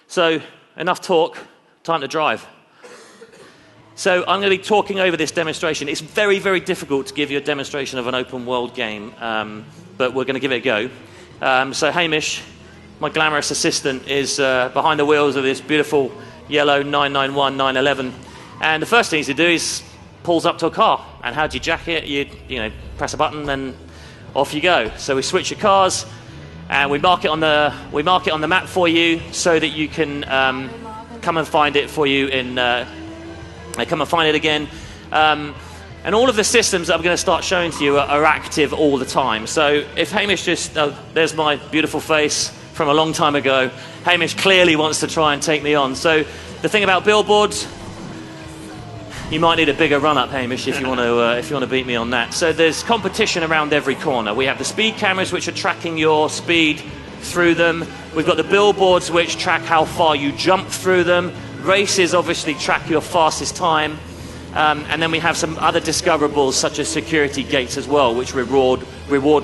So, enough talk, time to drive. So I'm going to be talking over this demonstration. It's very, very difficult to give you a demonstration of an open world game, but we're going to give it a go. So Hamish, my glamorous assistant, is behind the wheels of this beautiful yellow 991 911. And the first thing he's to do is pulls up to a car. And how do you jack it? You press a button and off you go. So we switch your cars and we mark it on the map for you so that you can come and find it for you in come and find it again. And all of the systems that I'm going to start showing to you are active all the time. So if Hamish there's my beautiful face from a long time ago. Hamish clearly wants to try and take me on. So the thing about billboards, you might need a bigger run-up, Hamish, if you want to beat me on that. So there's competition around every corner. We have the speed cameras, which are tracking your speed through them. We've got the billboards, which track how far you jump through them. Races obviously track your fastest time. And then we have some other discoverables, such as security gates as well, which reward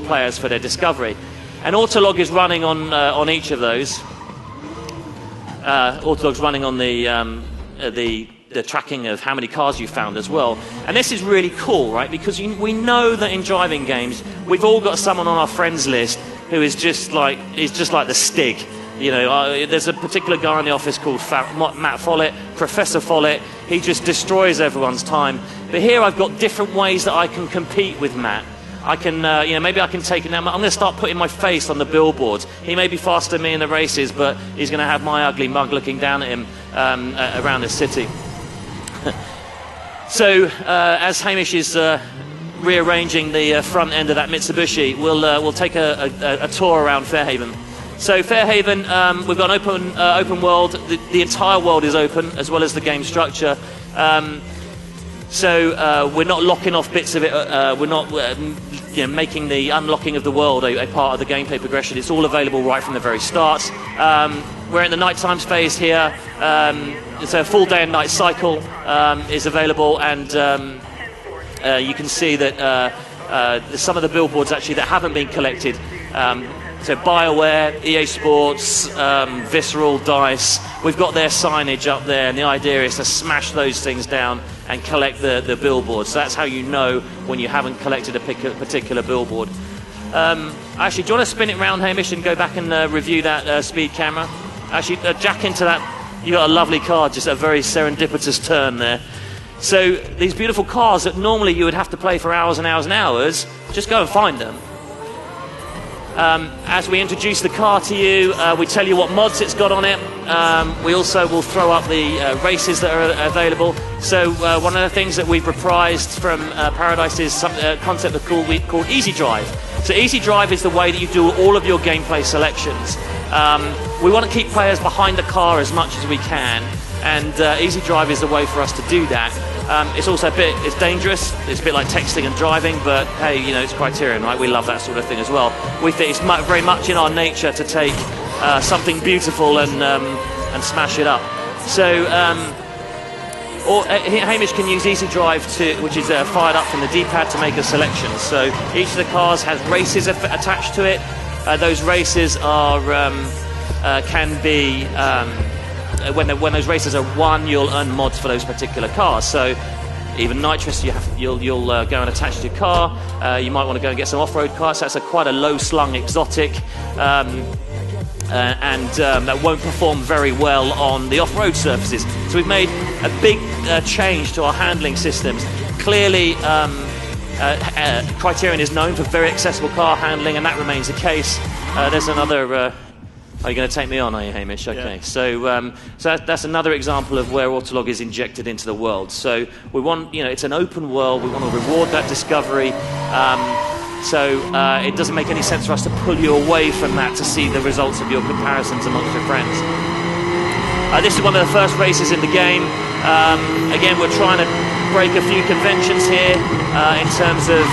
players for their discovery. And Autolog is running on each of those. Autolog's running on the tracking of how many cars you found as well. And this is really cool, right? Because we know that in driving games, we've all got someone on our friends list who is just like the Stig. There's a particular guy in the office called Matt Follett, Professor Follett. He just destroys everyone's time. But here I've got different ways that I can compete with Matt. I can, maybe I can take it now. I'm going to start putting my face on the billboards. He may be faster than me in the races, but he's going to have my ugly mug looking down at him around the city. So, as Hamish is rearranging the front end of that Mitsubishi, we'll take a tour around Fairhaven. So Fairhaven, we've got an open world. The entire world is open, as well as the game structure. So we're not locking off bits of it. We're not making the unlocking of the world a part of the gameplay progression. It's all available right from the very start. We're in the nighttime phase here. It's a full day and night cycle is available, and you can see that some of the billboards actually that haven't been collected. So BioWare, EA Sports, Visceral, DICE, we've got their signage up there, and the idea is to smash those things down and collect the billboards. So that's how you know when you haven't collected a particular billboard. Actually, do you want to spin it round, Hamish, and go back and review that speed camera? Actually, jack into that. You got a lovely car, just a very serendipitous turn there. So these beautiful cars that normally you would have to play for hours and hours and hours, just go and find them. As we introduce the car to you, we tell you what mods it's got on it. We also will throw up the races that are available. So one of the things that we've reprised from Paradise is a concept called Easy Drive. So Easy Drive is the way that you do all of your gameplay selections. We want to keep players behind the car as much as we can, and Easy Drive is the way for us to do that. It's also it's dangerous. It's a bit like texting and driving, but hey, it's Criterion, right? We love that sort of thing as well. We think it's very much in our nature to take something beautiful and smash it up. So Hamish can use Easy Drive which is fired up from the D-pad to make a selection. So each of the cars has races attached to it. Those races are can be when those races are won, you'll earn mods for those particular cars. So even nitrous, you'll go and attach to your car. You might want to go and get some off-road cars. That's quite a low-slung exotic, and that won't perform very well on the off-road surfaces. So we've made a big change to our handling systems. Clearly, Criterion is known for very accessible car handling, and that remains the case. There's another. Are you going to take me on, are you, Hamish? Okay. Yeah. So that's another example of where Autolog is injected into the world. So we want, it's an open world. We want to reward that discovery. So it doesn't make any sense for us to pull you away from that to see the results of your comparisons amongst your friends. This is one of the first races in the game. Again, we're trying to break a few conventions here in terms of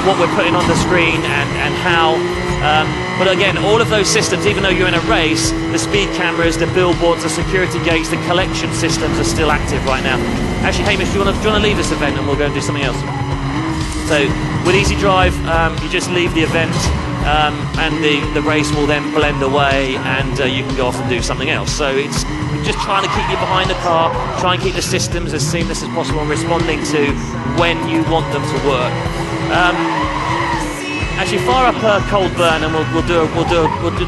what we're putting on the screen and how. But again, all of those systems, even though you're in a race, the speed cameras, the billboards, the security gates, the collection systems are still active right now. Actually, Hamish, do you want to leave this event and we'll go and do something else? So with Easy Drive, you just leave the event. and the race will then blend away, and you can go off and do something else. So it's just trying to keep you behind the car, try and keep the systems as seamless as possible, and responding to when you want them to work. Actually, fire up Cold Burn, and we'll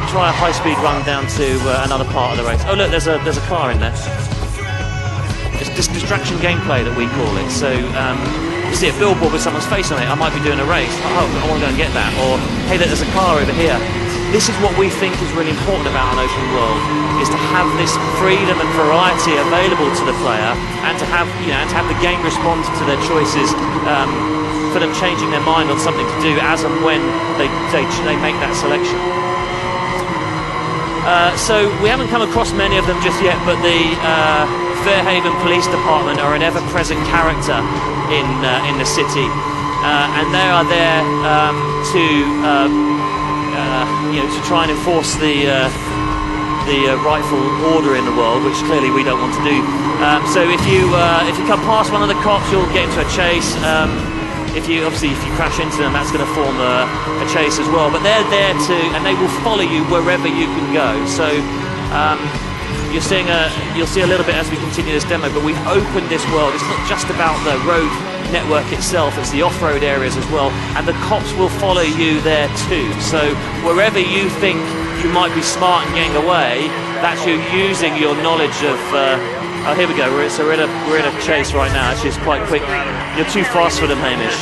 try a high-speed run down to another part of the race. Oh look, there's a car in there. It's distraction gameplay that we call it. So you see a billboard with someone's face on it. I might be doing a race. Oh, I want to go and get that. Or hey, look, there's a car over here. This is what we think is really important about an open world: is to have this freedom and variety available to the player, and to have and to have the game respond to their choices. For them changing their mind on something to do as and when they make that selection. So we haven't come across many of them just yet, but the Fairhaven Police Department are an ever-present character in the city, and they are there to try and enforce the rightful order in the world, which clearly we don't want to do. So if you come past one of the cops, you'll get into a chase. If you crash into them, that's going to form a chase as well. But they're there and they will follow you wherever you can go. So you'll see a little bit as we continue this demo. But we've opened this world. It's not just about the road network itself; it's the off-road areas as well. And the cops will follow you there too. So wherever you think you might be smart in getting away, that's you using your knowledge of. Oh, here we go. We're in a chase right now. Actually, it's quite quick. You're too fast for them, Hamish.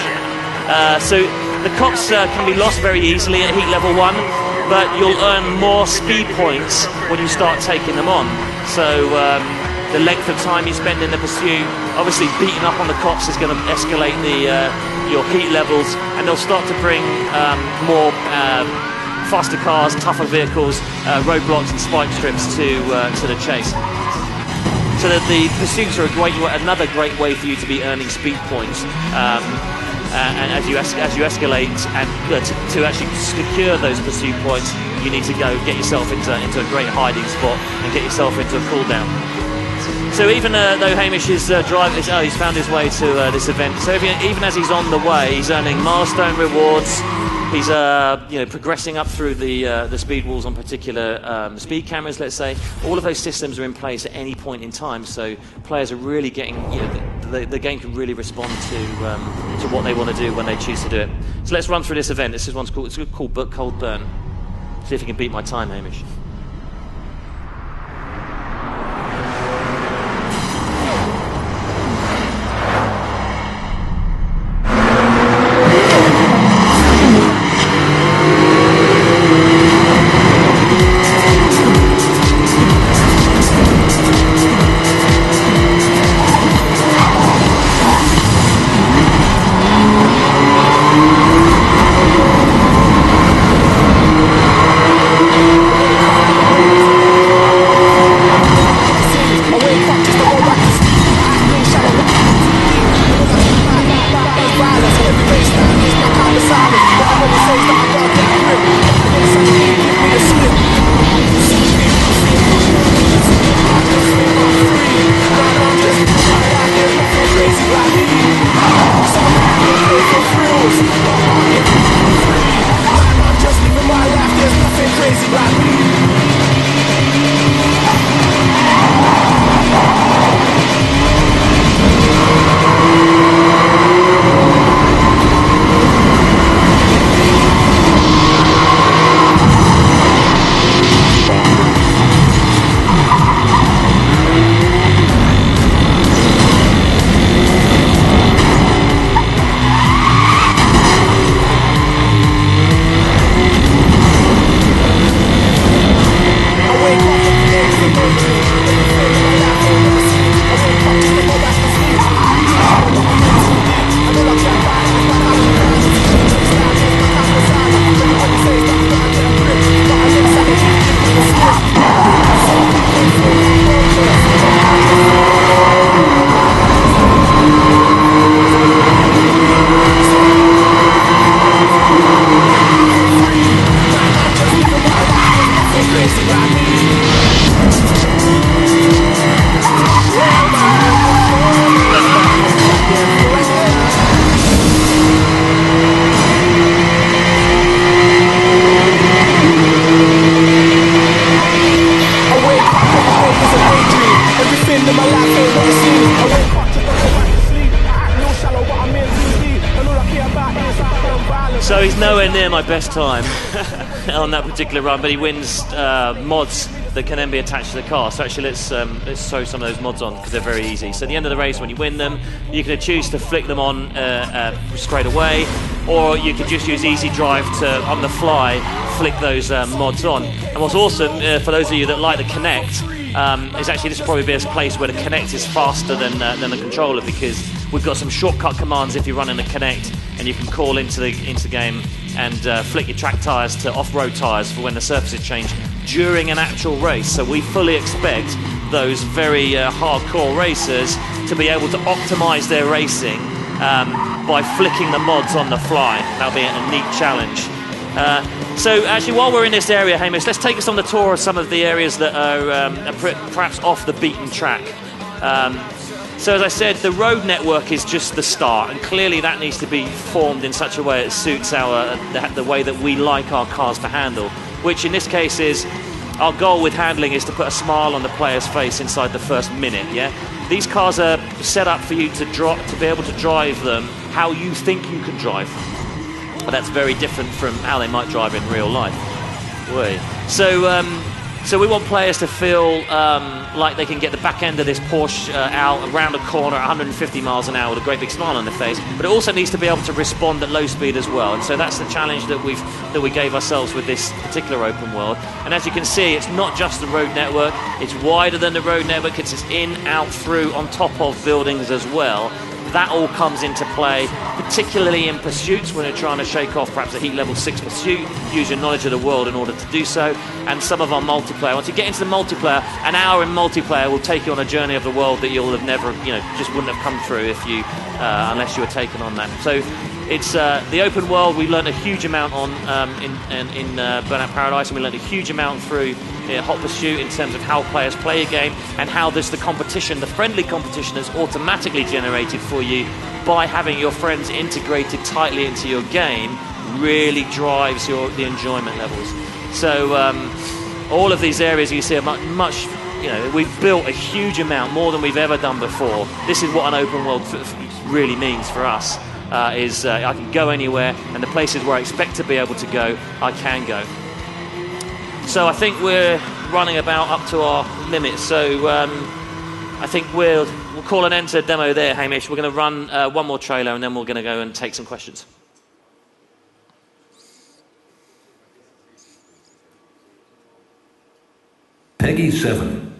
So the cops can be lost very easily at heat level 1, but you'll earn more speed points when you start taking them on. So the length of time you spend in the pursuit, obviously beating up on the cops is going to escalate your heat levels, and they'll start to bring more faster cars, tougher vehicles, roadblocks and spike strips to the chase. So that the pursuits are another great way for you to be earning speed points, and as you escalate, and to actually secure those pursuit points, you need to go get yourself into a great hiding spot and get yourself into a cooldown. So even though Hamish is driving, he's found his way to this event. So even as he's on the way, he's earning milestone rewards. He's progressing up through the speed walls on particular speed cameras, let's say. All of those systems are in place at any point in time, so players are really getting, the game can really respond to what they want to do when they choose to do it. So let's run through this event. This is one's called Cold Burn. See if you can beat my time, Hamish. nowhere near my best time on that particular run, but he wins mods that can then be attached to the car. So actually, let's throw some of those mods on because they're very easy. So at the end of the race, when you win them, you can choose to flick them on straight away, or you can just use easy drive to, on the fly, flick those mods on. And what's awesome, for those of you that like the Kinect, is actually this will probably be a place where the Kinect is faster than the controller, because we've got some shortcut commands if you're running the Kinect, and you can call into the game and flick your track tyres to off-road tyres for when the surfaces change during an actual race. So we fully expect those very hardcore racers to be able to optimise their racing by flicking the mods on the fly. That'll be a neat challenge. So actually, while we're in this area, Hamish, let's take us on the tour of some of the areas that are perhaps off the beaten track. So as I said, the road network is just the start, and clearly that needs to be formed in such a way it suits the way that we like our cars to handle, which in this case is, our goal with handling is to put a smile on the player's face inside the first minute, yeah? These cars are set up for you to be able to drive them how you think you can drive. But that's very different from how they might drive in real life. So we want players to feel like they can get the back end of this Porsche out around a corner at 150 miles an hour with a great big smile on their face, but it also needs to be able to respond at low speed as well. And so that's the challenge that we gave ourselves with this particular open world. And as you can see, it's not just the road network, it's wider than the road network, it's in, out, through, on top of buildings as well. That all comes into play, particularly in pursuits when you're trying to shake off perhaps a heat level 6 pursuit. Use your knowledge of the world in order to do so. And some of our multiplayer. Once you get into the multiplayer, an hour in multiplayer will take you on a journey of the world that you'll have never, just wouldn't have come through if you, unless you were taken on that. So it's the open world. We learned a huge amount on in Burnout Paradise, and we learned a huge amount through Hot Pursuit in terms of how players play a game and how the competition, the friendly competition, is automatically generated for you by having your friends integrated tightly into your game, really drives the enjoyment levels. So all of these areas you see are much we've built a huge amount, more than we've ever done before. This is what an open world really means for us. I can go anywhere, and the places where I expect to be able to go, I can go. So I think we're running about up to our limit. So I think we'll call an end to the demo there, Hamish. We're going to run one more trailer, and then we're going to go and take some questions. Peggy 7.